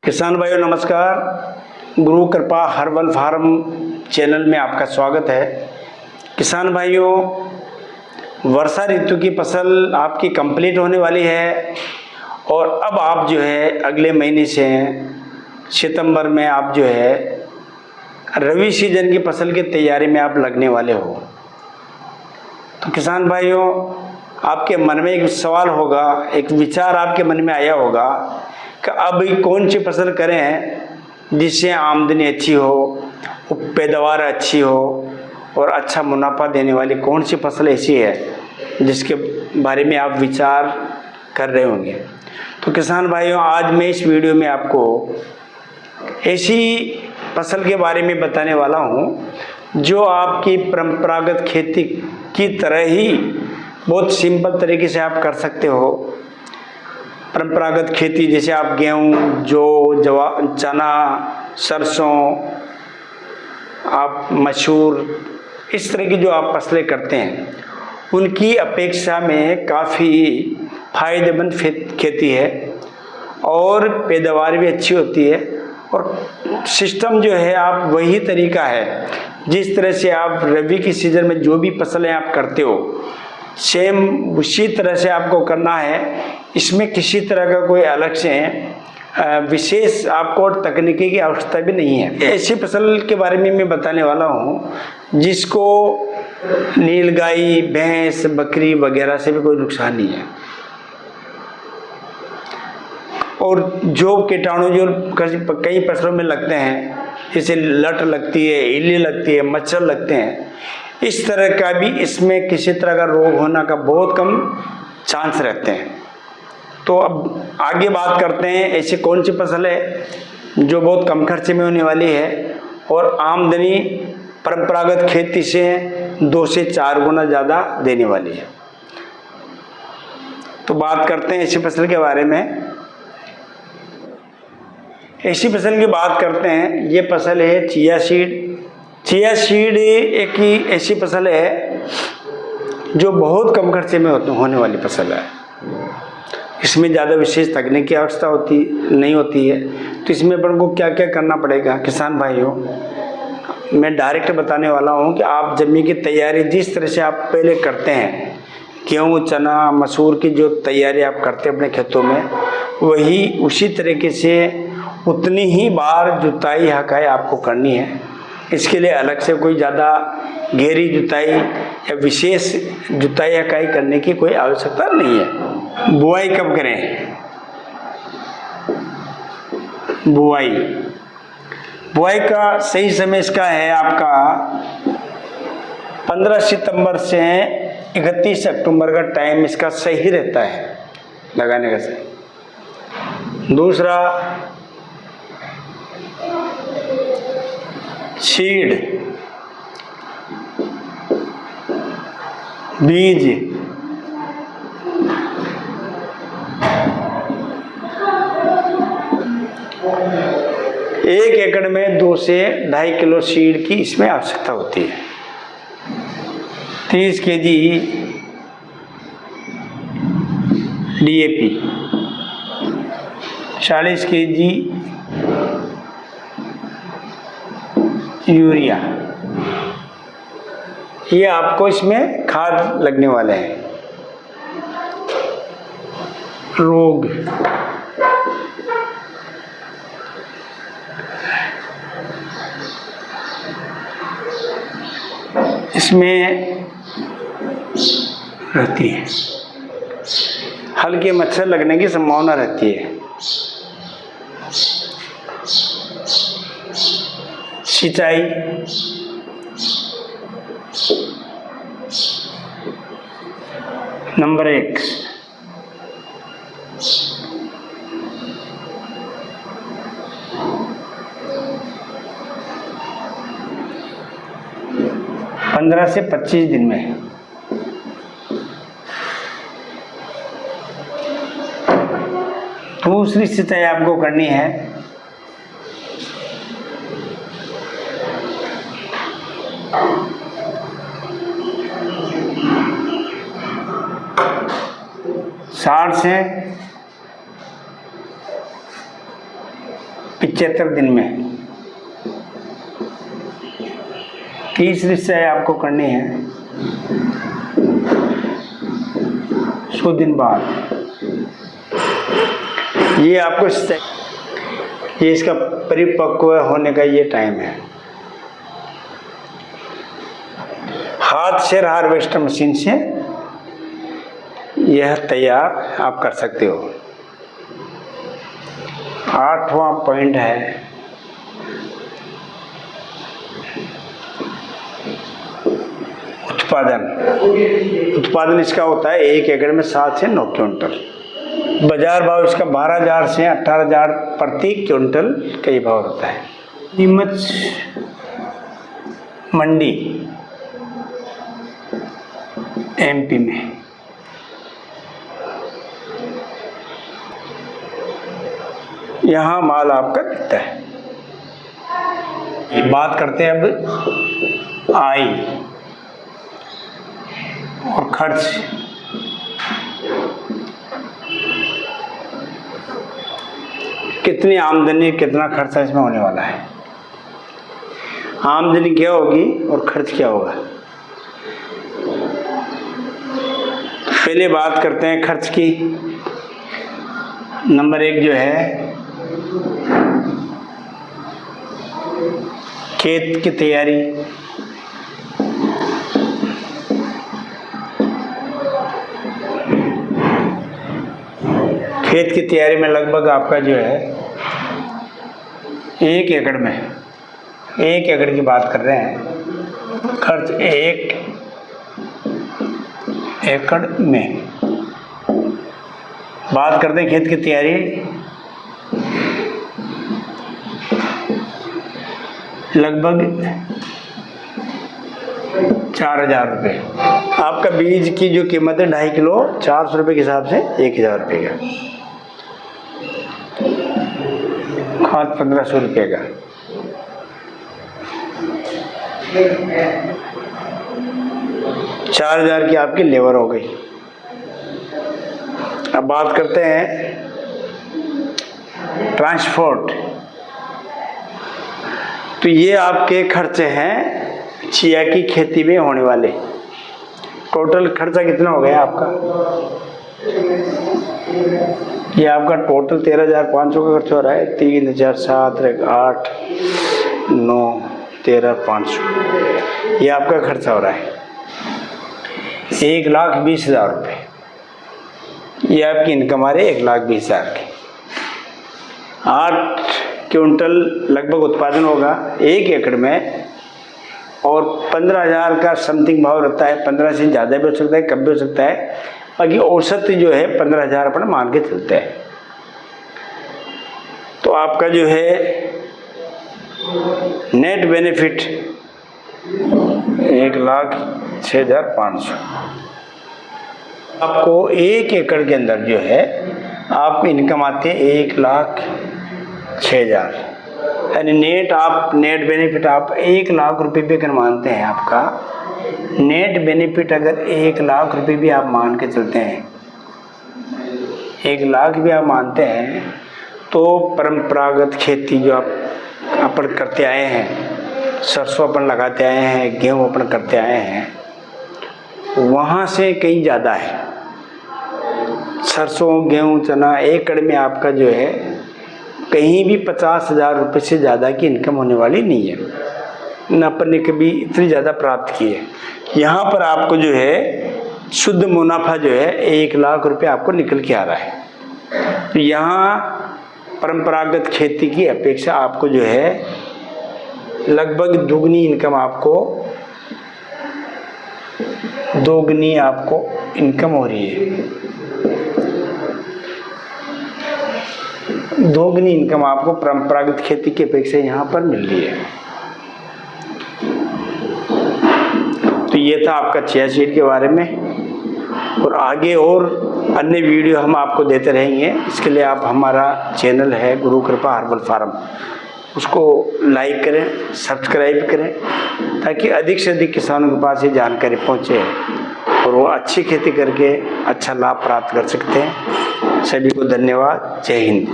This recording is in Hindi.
किसान भाइयों नमस्कार। गुरु कृपा हर्बल फार्म चैनल में आपका स्वागत है। किसान भाइयों, वर्षा ऋतु की फसल आपकी कंप्लीट होने वाली है और अब आप जो है अगले महीने से सितंबर में आप जो है रबी सीजन की फसल की तैयारी में आप लगने वाले हो। तो किसान भाइयों, आपके मन में एक सवाल होगा, एक विचार आपके मन में आया होगा कि अब कौन सी फसल करें जिससे आमदनी अच्छी हो, पैदावार अच्छी हो और अच्छा मुनाफा देने वाली कौन सी फसल ऐसी है जिसके बारे में आप विचार कर रहे होंगे। तो किसान भाइयों, आज मैं इस वीडियो में आपको ऐसी फसल के बारे में बताने वाला हूँ जो आपकी परंपरागत खेती की तरह ही बहुत सिंपल तरीके से आप कर सकते हो। परंपरागत खेती जैसे आप गेहूँ, जौ, चना, सरसों, आप मसूर, इस तरह की जो आप फसलें करते हैं उनकी अपेक्षा में काफ़ी फायदेमंद खेती है और पैदावार भी अच्छी होती है। और सिस्टम जो है आप वही तरीका है जिस तरह से आप रबी की सीज़न में जो भी फसलें आप करते हो सेम उसी तरह से आपको करना है। इसमें किसी तरह का कोई अलग से विशेष आपको तकनीकी की आवश्यकता भी नहीं है। ऐसी फसल के बारे में मैं बताने वाला हूँ जिसको नीलगाई, भैंस, बकरी वगैरह से भी कोई नुकसान नहीं है और जो कीटाणु जो कई फसलों में लगते हैं जैसे लट लगती है, इल्ली लगती है, मच्छर लगते हैं, इस तरह का भी इसमें किसी तरह का रोग होने का बहुत कम चांस रहते हैं। तो अब आगे बात करते हैं ऐसी कौन सी फसल है जो बहुत कम खर्चे में होने वाली है और आमदनी परंपरागत खेती से 2 से 4 गुना ज़्यादा देने वाली है। तो बात करते हैं ऐसी फसल के बारे में। ऐसी फसल की बात करते हैं, ये फसल है चिया सीड। चिया सीड एक ही ऐसी फसल है जो बहुत कम खर्चे में होने वाली फसल है। इसमें ज़्यादा विशेष तकनीक की आवश्यकता नहीं होती है। तो इसमें अपन को क्या क्या करना पड़ेगा किसान भाइयों, मैं डायरेक्ट बताने वाला हूँ कि आप जमीन की तैयारी जिस तरह से आप पहले करते हैं, गेहूँ, चना, मसूर की जो तैयारी आप करते हैं अपने खेतों में, वही उसी तरीके से उतनी ही बार जुताई हकाई आपको करनी है। इसके लिए अलग से कोई ज़्यादा गहरी जुताई या विशेष जुताई हकाई करने की कोई आवश्यकता नहीं है। बुआई कब करें? बुआई का सही समय इसका है आपका 15 सितंबर से 31 अक्टूबर का टाइम इसका सही रहता है लगाने का सही। दूसरा, सीड बीज, एक एकड़ में 2 से 2.5 किलो सीड की इसमें आवश्यकता होती है। 30 केजी DAP, 40 केजी यूरिया, ये आपको इसमें खाद लगने वाले हैं। रोग, इसमें रहती है, हल्के मच्छर लगने की संभावना रहती है। सिंचाई, नंबर 1, पंद्रह से 25 दिन में। दूसरी सिंचाई आपको करनी है 60 से 75 दिन में। 30 सिंचाई आपको करनी है 100 दिन बाद। ये आपको ये इसका परिपक्व होने का ये टाइम है। हाथ से हार्वेस्टर मशीन से यह तैयार आप कर सकते हो। 8वां पॉइंट है उत्पादन इसका होता है 1 एकड़ में 7 से 9 क्विंटल। बाजार भाव इसका 12,000 से 18,000 प्रति क्विंटल का भाव होता है। नीमच मंडी एमपी में यहाँ माल आपका बिकता है। बात करते हैं अब आय और खर्च। कितनी आमदनी कितना खर्चा इसमें होने वाला है। आमदनी क्या होगी और खर्च क्या होगा। पहले बात करते हैं खर्च की। नंबर 1 जो है खेत की तैयारी। खेत की तैयारी में लगभग आपका जो है 1 एकड़ में 1 एकड़ की बात कर रहे हैं। खर्च 1 एकड़ में बात करते हैं खेत की तैयारी। लगभग 4,000 रुपये। आपका बीज की जो कीमत है 2.5 किलो 400 रुपये के हिसाब से 1,000 रुपये का। खाद 1,500 रुपये का। चार 4,000 की आपकी लेबर हो गई। अब बात करते हैं ट्रांसपोर्ट। तो ये आपके खर्चे हैं चिया की खेती में होने वाले। टोटल खर्चा कितना हो गया आपका। ये आपका टोटल 13,500 का खर्च हो रहा है। 3,000 7 8 9 13,500 ये आपका खर्चा हो रहा है। 1,20,000 रुपये ये आपकी इनकम आ रही है। 1,20,000 की 8 क्विंटल लगभग उत्पादन होगा 1 एकड़ में। और 15,000 का समथिंग भाव रहता है। 15 से ज़्यादा भी हो सकता है, कम भी हो सकता है। बाकी औसत जो है 15,000 अपन मान के चलते हैं। तो आपका जो है नेट बेनिफिट 1,06,500। आपको 1 एकड़ के अंदर जो है आप इनकम आती है 1,06,000। यानी नेट बेनिफिट आप 1,00,000 रुपये भी अगर मानते हैं। आपका नेट बेनिफिट अगर 1,00,000 रुपये भी आप मान के चलते हैं, 1,00,000 भी आप मानते हैं, तो परंपरागत खेती जो आप अपन करते आए हैं, सरसों अपन लगाते आए हैं, गेहूँ अपन करते आए हैं, वहाँ से कहीं ज़्यादा है। सरसों गेहूँ चना 1 एकड़ में आपका जो है कहीं भी 50,000 रुपये से ज़्यादा की इनकम होने वाली नहीं है। न अपन ने कभी इतनी ज़्यादा प्राप्त की है। यहाँ पर आपको जो है शुद्ध मुनाफा जो है 1,00,000 रुपये आपको निकल के आ रहा है। तो यहाँ परंपरागत खेती की अपेक्षा आपको जो है लगभग दोगुनी इनकम हो रही है। दोगुनी इनकम आपको परंपरागत खेती की अपेक्षा यहाँ पर मिल रही है। तो ये था आपका चिया सीड के बारे में। और आगे और अन्य वीडियो हम आपको देते रहेंगे। इसके लिए आप हमारा चैनल है गुरु कृपा हर्बल फार्म, उसको लाइक करें, सब्सक्राइब करें, ताकि अधिक से अधिक किसानों के पास ये जानकारी पहुँचे और वो अच्छी खेती करके अच्छा लाभ प्राप्त कर सकते हैं। सभी को धन्यवाद। जय हिंद।